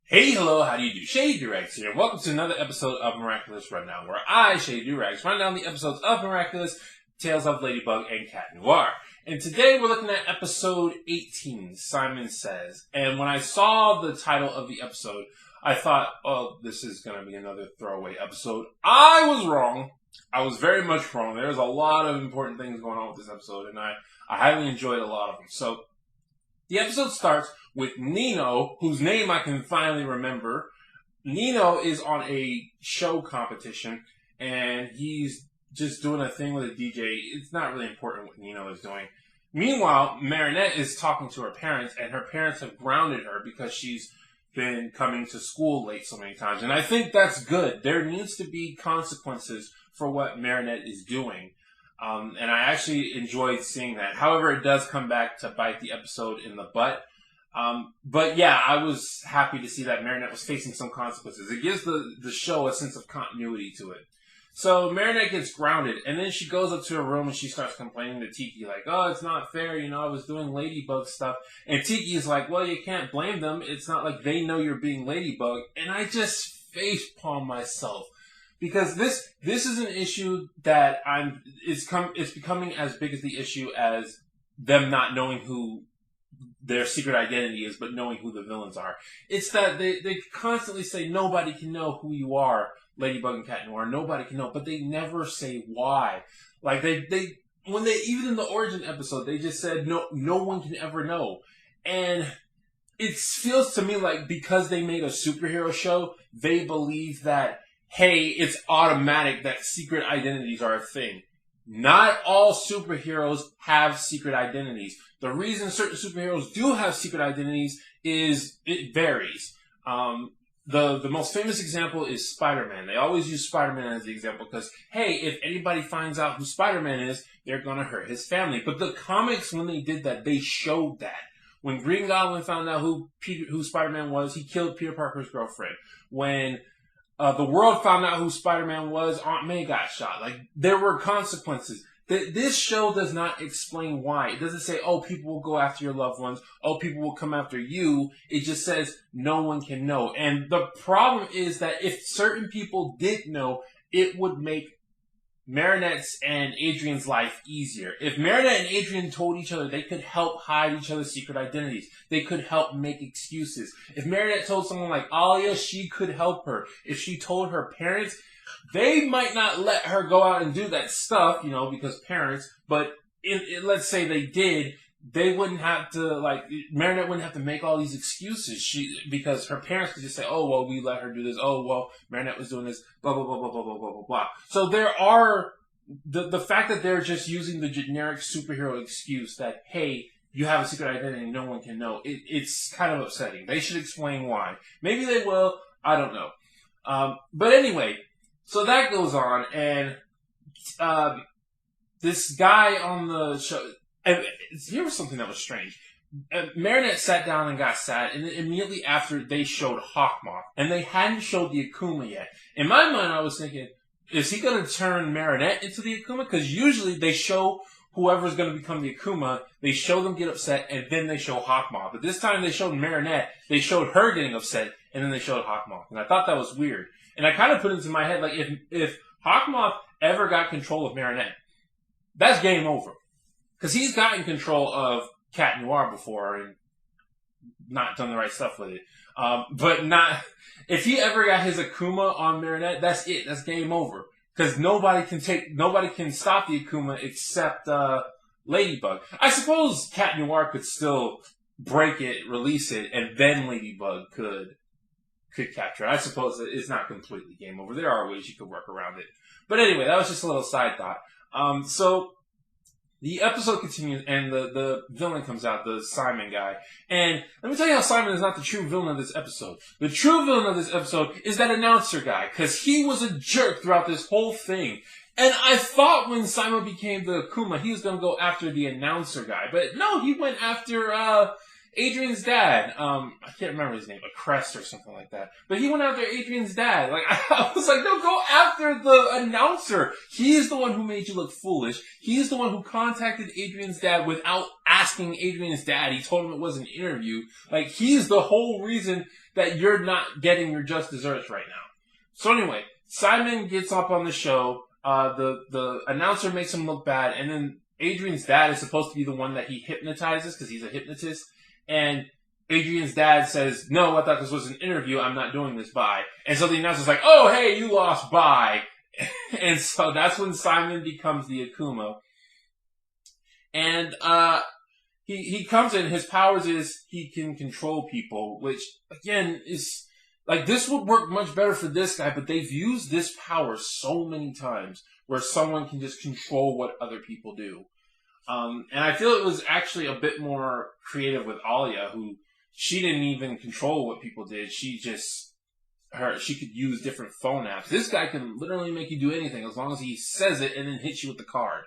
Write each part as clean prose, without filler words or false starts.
Hey, hello, how do you do? Shady Doorags here. Welcome to another episode of Miraculous Rundown, where I, Shady Doorags, run down the episodes of Miraculous, Tales of Ladybug, and Cat Noir. And today we're looking at episode 18, Simon Says. And when I saw the title of the episode, I thought, oh, this is going to be another throwaway episode. I was wrong. I was very much wrong. There's a lot of important things going on with this episode, and I highly enjoyed a lot of them. So, the episode starts with Nino, whose name I can finally remember. Nino is on a show competition, and he's just doing a thing with a DJ. It's not really important what Nino is doing. Meanwhile, Marinette is talking to her parents, and her parents have grounded her because she's been coming to school late so many times. And I think that's good. There needs to be consequences for what Marinette is doing. And I actually enjoyed seeing that. However, it does come back to bite the episode in the butt. But yeah, I was happy to see that Marinette was facing some consequences. It gives the show a sense of continuity to it. So Marinette gets grounded, and then she goes up to her room and she starts complaining to Tiki, like, oh, it's not fair, I was doing Ladybug stuff. And Tiki is like, well, you can't blame them. It's not like they know you're being Ladybug. And I just facepalm myself. Because this is an issue that it's becoming as big as the issue as them not knowing who their secret identity is, but knowing who the villains are. It's that they constantly say nobody can know who you are, Ladybug and Cat Noir. Nobody can know, but they never say why. Like even in the origin episode, they just said no one can ever know. And it feels to me like because they made a superhero show, they believe that, hey, it's automatic that secret identities are a thing. Not all superheroes have secret identities. The reason certain superheroes do have secret identities is it varies. The most famous example is Spider-Man. They always use Spider-Man as the example because, hey, if anybody finds out who Spider-Man is, they're going to hurt his family. But the comics, when they did that, they showed that. When Green Goblin found out who Spider-Man was, he killed Peter Parker's girlfriend. When the world found out who Spider-Man was, Aunt May got shot. Like, there were consequences. This show does not explain why. It doesn't say, oh, people will go after your loved ones. Oh, people will come after you. It just says no one can know. And the problem is that if certain people did know, it would make Marinette's and Adrian's life easier. If Marinette and Adrian told each other, they could help hide each other's secret identities. They could help make excuses. If Marinette told someone like Alia, she could help her. If she told her parents, they might not let her go out and do that stuff, because parents, but let's say they did, they wouldn't have to, Marinette wouldn't have to make all these excuses. Because her parents could just say, oh, well, we let her do this. Oh, well, Marinette was doing this, blah, blah, blah, blah, blah, blah, blah, blah, blah. So there are, the fact that they're just using the generic superhero excuse that, hey, you have a secret identity and no one can know, it's kind of upsetting. They should explain why. Maybe they will. I don't know. But anyway, so that goes on, and this guy on the show, and here was something that was strange. Marinette sat down and got sad, and then immediately after they showed Hawkmoth, and they hadn't showed the Akuma yet. In my mind, I was thinking, is he going to turn Marinette into the Akuma? Because usually they show whoever's going to become the Akuma, they show them get upset, and then they show Hawkmoth. But this time they showed Marinette, they showed her getting upset, and then they showed Hawkmoth. And I thought that was weird. And I kind of put it into my head, like, if Hawkmoth ever got control of Marinette, that's game over. Because he's gotten control of Cat Noir before and not done the right stuff with it. But if he ever got his Akuma on Marinette, that's it. That's game over. Because nobody can stop the Akuma except Ladybug. I suppose Cat Noir could still break it, release it, and then Ladybug could capture it. I suppose it's not completely game over. There are ways you could work around it. But anyway, that was just a little side thought. So the episode continues, and the villain comes out, the Simon guy. And let me tell you how Simon is not the true villain of this episode. The true villain of this episode is that announcer guy, because he was a jerk throughout this whole thing. And I thought when Simon became the Akuma, he was going to go after the announcer guy. But no, he went after Adrian's dad. I can't remember his name, a Crest or something like that. But he went after Adrian's dad. Like, I was like, no, go after the announcer. He is the one who made you look foolish. He is the one who contacted Adrian's dad without asking Adrian's dad. He told him it was an interview. Like, he's the whole reason that you're not getting your just desserts right now. So anyway, Simon gets up on the show. The announcer makes him look bad, and then Adrian's dad is supposed to be the one that he hypnotizes because he's a hypnotist. And Adrian's dad says, "No, I thought this was an interview. I'm not doing this. Bye." And so the announcer's like, "Oh, hey, you lost. Bye." And so that's when Simon becomes the Akuma. And he comes in. His powers is he can control people, which again is like, this would work much better for this guy. But they've used this power so many times where someone can just control what other people do. And I feel it was actually a bit more creative with Alia, who she didn't even control what people did. She could use different phone apps. This guy can literally make you do anything as long as he says it and then hits you with the card.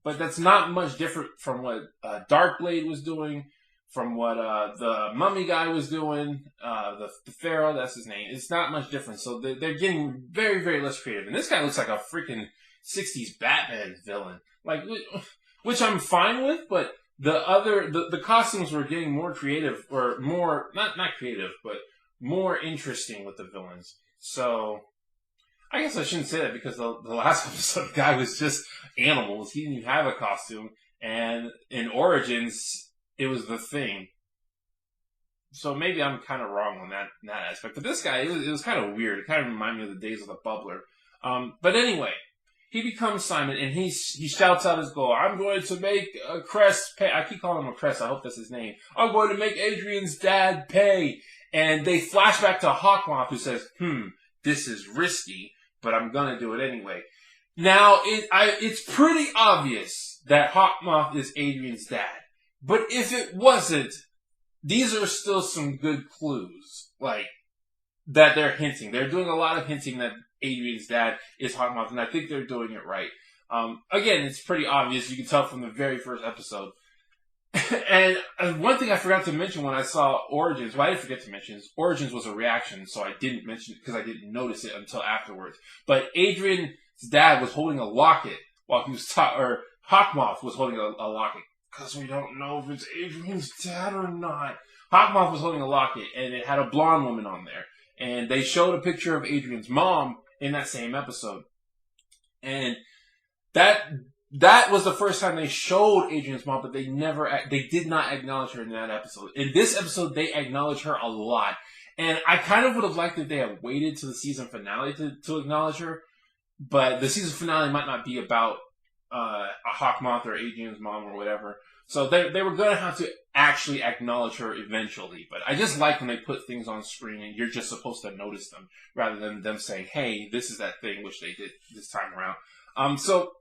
But that's not much different from what Darkblade was doing, from what the mummy guy was doing, the Pharaoh, that's his name. It's not much different. So they're getting very, very less creative. And this guy looks like a freaking 60s Batman villain. Like, which I'm fine with, but the costumes were getting more creative, or more, not creative, but more interesting with the villains. So, I guess I shouldn't say that because the last episode, the guy was just animals. He didn't even have a costume. And in Origins, it was the Thing. So maybe I'm kind of wrong on that aspect. But this guy, it was kind of weird. It kind of reminded me of the days of the Bubbler. But anyway, he becomes Simon, and he shouts out his goal. "I'm going to make Crest pay." I keep calling him a Crest. I hope that's his name. "I'm going to make Adrian's dad pay." And they flash back to Hawkmoth, who says, "This is risky, but I'm going to do it anyway." Now, it's pretty obvious that Hawkmoth is Adrian's dad. But if it wasn't, these are still some good clues, like, that they're hinting. They're doing a lot of hinting that Adrian's dad is Hawkmoth, and I think they're doing it right. Again, it's pretty obvious. You can tell from the very first episode. And one thing I forgot to mention when I saw Origins, well, I didn't forget to mention, is Origins was a reaction, so I didn't mention it because I didn't notice it until afterwards. But Adrian's dad was holding a locket while he was or Hawkmoth was holding a locket, because we don't know if it's Adrian's dad or not. Hawkmoth was holding a locket, and it had a blonde woman on there. And they showed a picture of Adrian's mom in that same episode. And that was the first time they showed Adrian's mom, but they did not acknowledge her in that episode. In this episode, they acknowledge her a lot. And I kind of would have liked if they had waited to the season finale to acknowledge her. But the season finale might not be about a Hawkmoth or Adrian's mom or whatever. So they were going to have to actually acknowledge her eventually. But I just like when they put things on screen and you're just supposed to notice them, rather than them saying, "Hey, this is that thing," which they did this time around. So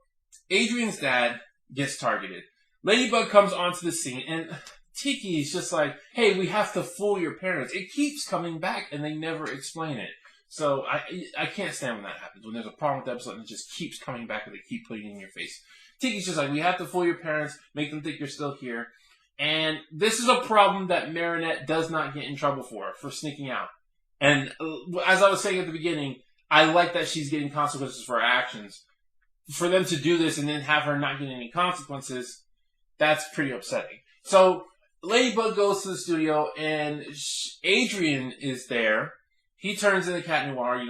Adrian's dad gets targeted. Ladybug comes onto the scene, and Tiki is just like, "Hey, we have to fool your parents." It keeps coming back, and they never explain it. So I can't stand when that happens, when there's a problem with the episode and it just keeps coming back and they keep putting it in your face. Tiki's just like, "We have to fool your parents, make them think you're still here." And this is a problem that Marinette does not get in trouble for sneaking out. And as I was saying at the beginning, I like that she's getting consequences for her actions. For them to do this and then have her not get any consequences, that's pretty upsetting. So Ladybug goes to the studio, and Adrian is there. He turns into Cat Noir,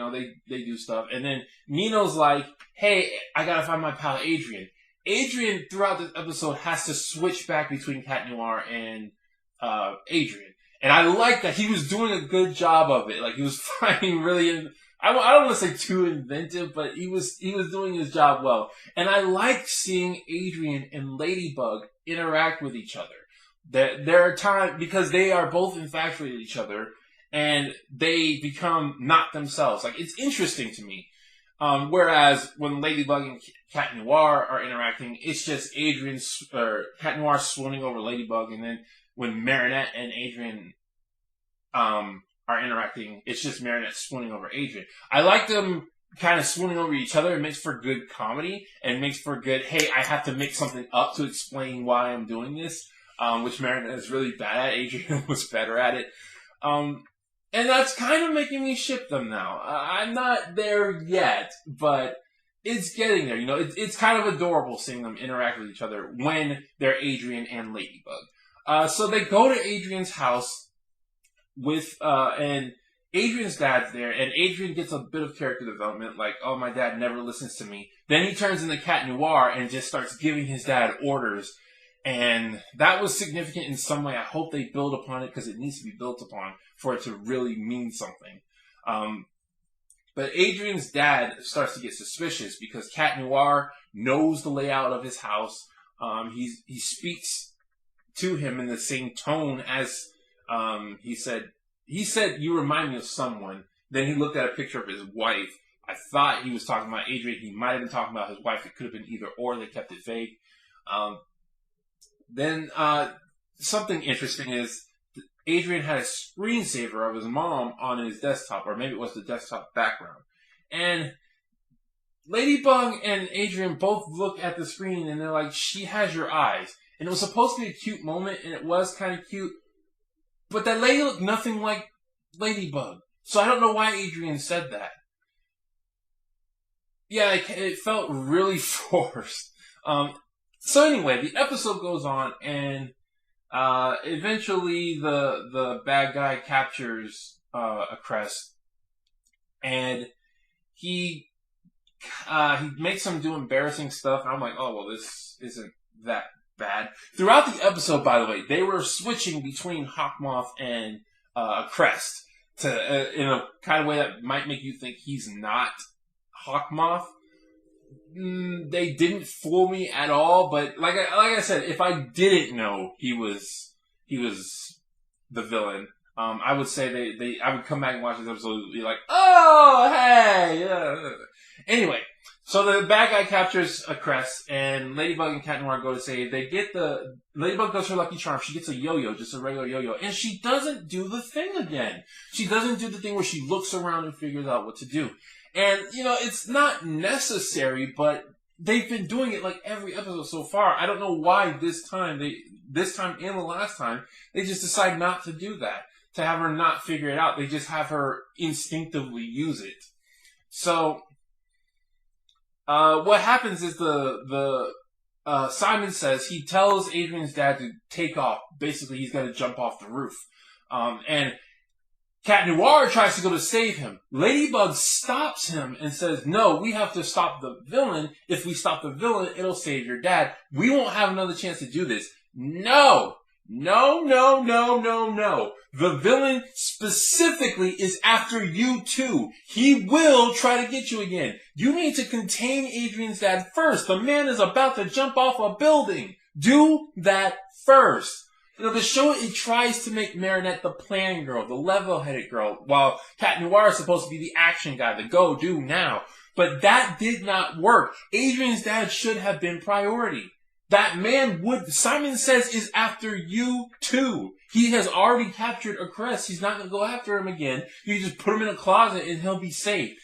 they do stuff. And then Nino's like, "Hey, I gotta find my pal Adrian." Adrian, throughout this episode, has to switch back between Cat Noir and Adrian. And I like that he was doing a good job of it. Like, he was finding really, I don't want to say too inventive, but he was doing his job well. And I liked seeing Adrian and Ladybug interact with each other. There are times, because they are both infatuated with each other, and they become not themselves. Like, it's interesting to me. Whereas when Ladybug and Cat Noir are interacting, it's just Cat Noir swooning over Ladybug, and then when Marinette and Adrian are interacting, it's just Marinette swooning over Adrian. I like them kind of swooning over each other. It makes for good comedy, and makes for good, hey, I have to make something up to explain why I'm doing this, which Marinette is really bad at. Adrian was better at it. And that's kind of making me ship them now. I'm not there yet, but it's getting there. You know, it's kind of adorable seeing them interact with each other when they're Adrian and Ladybug. So they go to Adrian's house with, and Adrian's dad's there, and Adrian gets a bit of character development, like, oh, my dad never listens to me. Then he turns into Cat Noir and just starts giving his dad orders. And that was significant in some way. I hope they build upon it, because it needs to be built upon for it to really mean something. But Adrian's dad starts to get suspicious because Cat Noir knows the layout of his house. He speaks to him in the same tone as he said, you remind me of someone. Then he looked at a picture of his wife. I thought he was talking about Adrian. He might have been talking about his wife. It could have been either or. They kept it vague. Then something interesting is Adrian had a screensaver of his mom on his desktop, or maybe it was the desktop background. And Ladybug and Adrian both look at the screen and they're like, she has your eyes. And it was supposed to be a cute moment, and it was kind of cute. But that lady looked nothing like Ladybug. So I don't know why Adrian said that. Yeah, it felt really forced. So anyway, the episode goes on, and eventually the bad guy captures a crest, and he makes him do embarrassing stuff. And I'm like, oh well, this isn't that bad. Throughout the episode, by the way, they were switching between Hawkmoth and Crest to in a kind of way that might make you think he's not Hawkmoth. They didn't fool me at all, but like I said, if I didn't know he was the villain, I would say I would come back and watch this episode and be like, oh hey, yeah. Anyway, so the bad guy captures a crest, and Ladybug and Cat Noir go to save. They get Ladybug does her lucky charm. She gets a yo-yo, just a regular yo-yo, and she doesn't do the thing again. She doesn't do the thing where she looks around and figures out what to do. And, you know, it's not necessary, but they've been doing it like every episode so far. I don't know why this time and the last time, they just decide not to do that. To have her not figure it out. They just have her instinctively use it. So, what happens is Simon says, he tells Adrian's dad to take off. Basically, he's got to jump off the roof. And Cat Noir tries to go to save him. Ladybug stops him and says, no, we have to stop the villain. If we stop the villain, it'll save your dad. We won't have another chance to do this. No. No. The villain specifically is after you too. He will try to get you again. You need to contain Adrian's dad first. The man is about to jump off a building. Do that first. You know, the show, it tries to make Marinette the plan girl, the level-headed girl, while Cat Noir is supposed to be the action guy, the go, do, now. But that did not work. Adrian's dad should have been priority. That man Simon says, is after you too. He has already captured a crest. He's not going to go after him again. You just put him in a closet and he'll be safe.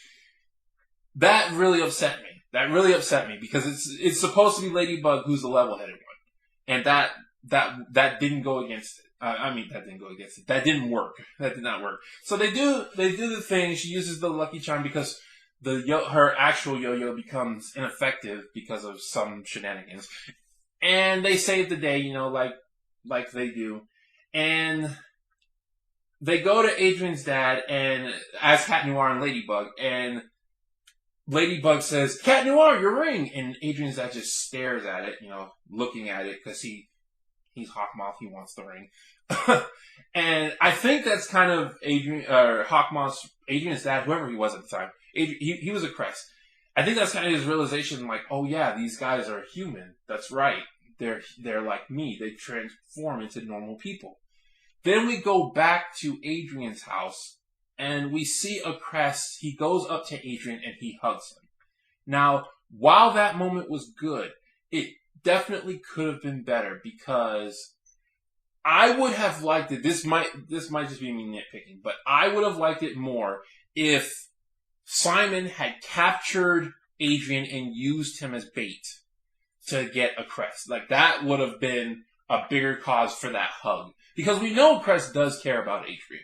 That really upset me. Because it's supposed to be Ladybug who's the level-headed one. And that didn't go against it. That didn't go against it. That didn't work. That did not work. So they do the thing. She uses the lucky charm because her actual yo-yo becomes ineffective because of some shenanigans. And they save the day, you know, like they do. And they go to Adrian's dad and as Cat Noir and Ladybug, and Ladybug says, Cat Noir, your ring! And Adrian's dad just stares at it, you know, looking at it, because he's Hawkmoth, he wants the ring. And I think that's kind of Adrian's dad, whoever he was at the time. He was a crest. I think that's kind of his realization, like, oh yeah, these guys are human. That's right. They're like me. They transform into normal people. Then we go back to Adrian's house, and we see a crest. He goes up to Adrian, and he hugs him. Now, while that moment was good, it definitely could have been better, because I would have liked it. This might just be me nitpicking, but I would have liked it more if Simon had captured Adrian and used him as bait to get a crest. Like, that would have been a bigger cause for that hug. Because we know Crest does care about Adrian.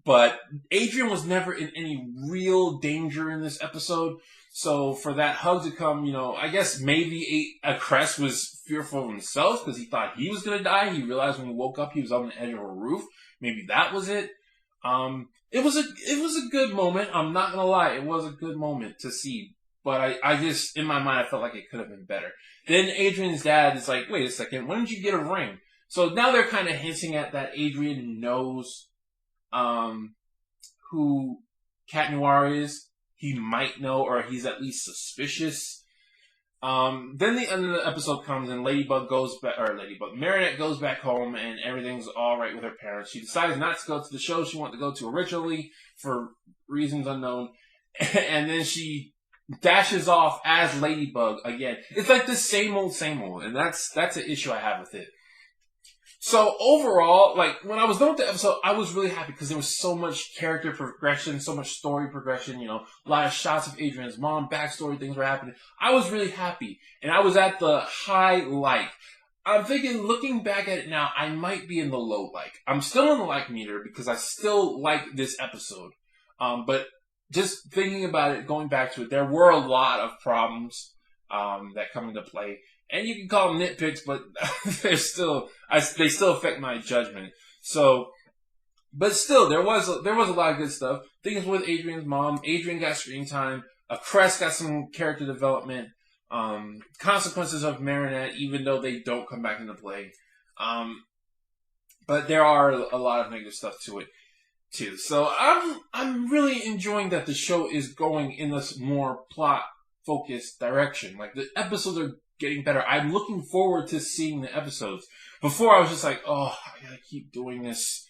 But Adrian was never in any real danger in this episode. So for that hug to come, I guess maybe a Crest was fearful of himself because he thought he was going to die. He realized when he woke up he was on the edge of a roof. Maybe that was it. It was a good moment. I'm not going to lie. It was a good moment to see. But I just, in my mind, I felt like it could have been better. Then Adrian's dad is like, wait a second, when did you get a ring? So now they're kind of hinting at that Adrian knows who Cat Noir is. He might know, or he's at least suspicious. Then the end of the episode comes and Marinette goes back home and everything's alright with her parents. She decides not to go to the show she wanted to go to originally for reasons unknown. And then she dashes off as Ladybug again. It's like the same old. And that's an issue I have with it. So overall, like, when I was done with the episode, I was really happy because there was so much character progression, so much story progression, a lot of shots of Adrian's mom, backstory, things were happening. I was really happy. And I was at the high like. I'm thinking, looking back at it now, I might be in the low like. I'm still in the like meter because I still like this episode. But just thinking about it, going back to it, there were a lot of problems that come into play. And you can call them nitpicks, but they still affect my judgment. So, but still, there was a lot of good stuff. Things with Adrian's mom. Adrian got screen time. Crest got some character development. Consequences of Marinette, even though they don't come back into play. But there are a lot of negative stuff to it too. So I'm really enjoying that the show is going in this more plot focused direction. Like, the episodes are getting better. I'm looking forward to seeing the episodes. Before, I was just like, oh, I gotta keep doing this.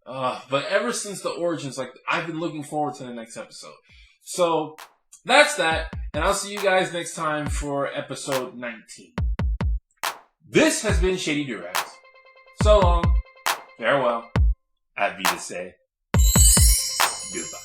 But ever since the origins, like, I've been looking forward to the next episode. So, that's that. And I'll see you guys next time for episode 19. This has been Shady Doorags. So long. Farewell. Auf Wiedersehen. Goodbye.